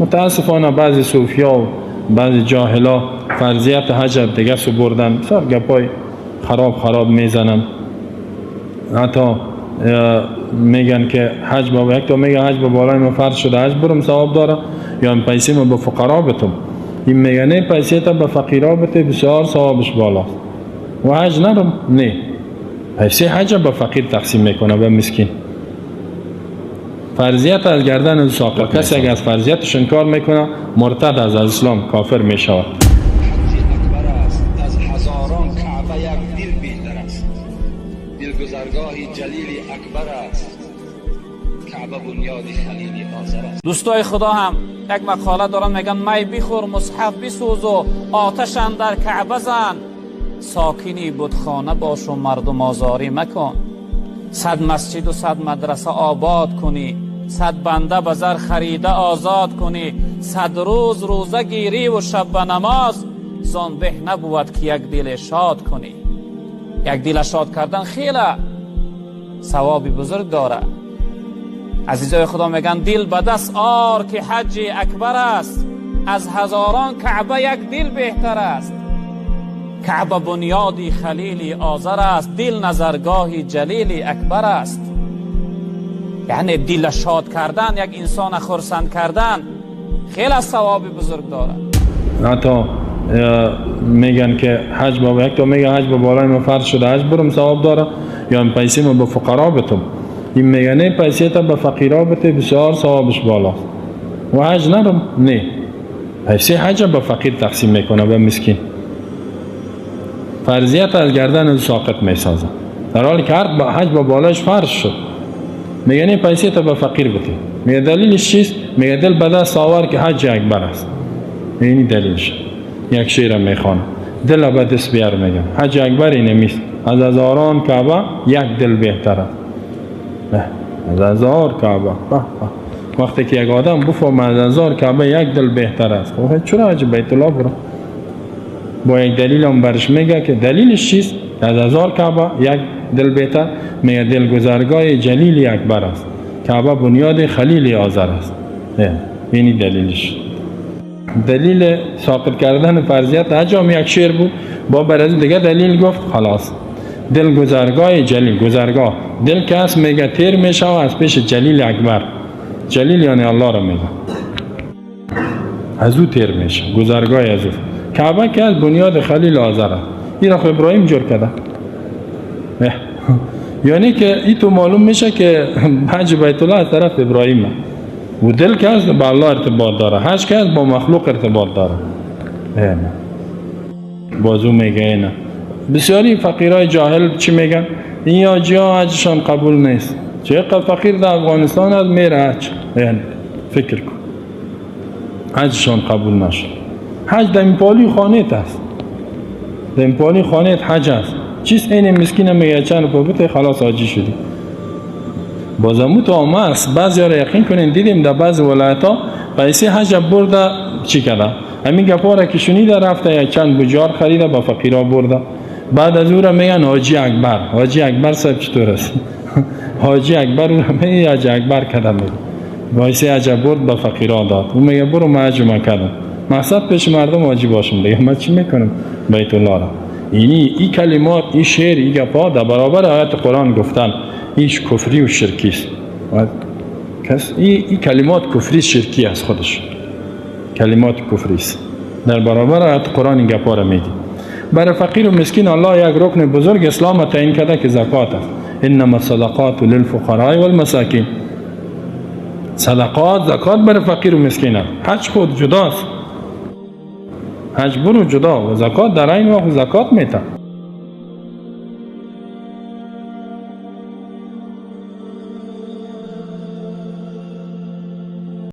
متاسفانه بعضی صوفیا و بعضی جاهلا فرضیت حج دیگه سپردن، سر گپای خراب میزنن. حتی میگن که حج با یک تا میگه حج با بالای ما فرض شده، حج برم ثواب داره، یا این پیسه ما به فقرا بتم. این میگه نه، پیسه تا به فقیرا بده بسیار ثوابش بالاست. و حج نرم، نه، پیسه حج به فقیر تقسیم میکنه به مسکین. فرضیت از گردن ساقط. کسی اگر از فرضیتش انکار میکنه مرتد از اسلام کافر میشود. از هزاران کعبه یک دل بهتر است. دلگذرگاه جلیل اکبر است. کعبه بنیاد خلیل آذر است. دوستای خدا هم یک مقاله دارن میگن می بخور مصحف بسوز و آتش اندر کعبه زن، ساکنی بتخانه باش و مردم آزاری مکن. 100 مسجد و 100 مدرسه آباد کنی، 100 بنده به زر خریده آزاد کنی، 100 روز روزه گیری و شب به نماز، زان به نبود که یک دل شاد کنی. یک دل شاد کردن خیلی ثوابی بزرگ داره. عزیزای خدا میگن دل به دست آر که حج اکبر است، از هزاران کعبه یک دل بهتر است. کعبه بنیادی خلیل آذر است، دل نظرگاهی جلیل اکبر است. یعنی دل شاد کردن، یک انسان خرسند کردن خیلی ثواب بزرگ داره. حتی میگن که حج با یک تا میگه حج با بالای ما فرض شده، حج برم ثواب داره، یا این پیسه ما به فقرا بتم. این میگه نه، پیسه تا به فقیرا بده بسیار ثوابش بالاست. و حج نرم، نه، پیسه حج به فقیر تقسیم میکنه به مسکین. فرضیت از گردن ساقط میسازه، در حالی که حج با بالایش فرض شد. میگه نه، پیسه تا به فقیر بده. میگه دلیلش چیست؟ میگه دل به دست آور که حج اکبر است. اینی دلیلش. یک شعر میخوانم، دل به دست بیار. میگم حج اکبر اینمیست، از هزاران کعبه یک دل بهتر است. از هزار کعبه. وقتی که یک آدم بفهمه از هزار کعبه یک دل بهتر است، خب چرا حج بیت الله برو؟ با یک دلیل هم برش میگه که دلیلش چیست؟ از هزار کعبه یک دل بهتر. میگه دلگذرگاه جلیل اکبر است، کعبه بنیاد خلیل آذر است. اینی دلیلش. دلیل ساقط کردن فرضیت حج هم یک شعر بود، با برای دیگه دلیل گفت. خلاص دلگذرگاه جلیل، گذرگاه دل که هست میگه تیر میشه از پیش جلیل اکبر. جلیل یعنی الله را میگه، از او تیر میشه، گذرگاه از او. کعبه که از بنیاد خلیل آذر است. این را ابراهیم جور کرده. یعنی که این تو معلوم میشه که حج بیت الله از طرف ابراهیم و دل که از با الله ارتباط داره، حج که از با مخلوق ارتباط داره. بازو میگه اینا. بسیاری فقیرای جاهل چی میگن؟ این حاجی‌ها حجشان قبول نیست. چه فقیر در افغانستان از میره حج. فکر کن حجشان قبول نشد. حج در پالی خانیت است، در پالی خانیت حج است. چیز این مسکین میگه چند روپا بده خلاص حاجی شدی. بازمو تو آمه است. بعضی ها را یقین کنین دیدیم در بعض ولایت ها پیسه حج برده چی کرده؟ همین گپا را که شنیده رفته یک چند بجار خریده با فقیرها برده. بعد از او را میگن حاجی اکبر. حاجی اکبر صاحب چطور است؟ حاجی اکبر او را میگه حاجی اکبر کده میگه پیسه حج برد با فقیرها داد. او میگه برو من حج کردم، مقصد پیش مردم حاجی باشم دیگه، من چی میکنم بیت الله را. این کلمات، این شعر، این گپا در برابر آیات قرآن گفتن ایش کفری و شرکی است. این کلمات کفری شرکی است، خودش کلمات کفری است. در برابر آیات قرآن این گپا را میگه. برای فقیر و مسکین الله یک رکن بزرگ اسلام تعیین کرده که زکات است. انما الصدقات للفقراء والمساکین. صدقات، زکات برای فقیر و مسکین است. حج خود جداست، حج برو جدا و زکات در این وقت زکات میته.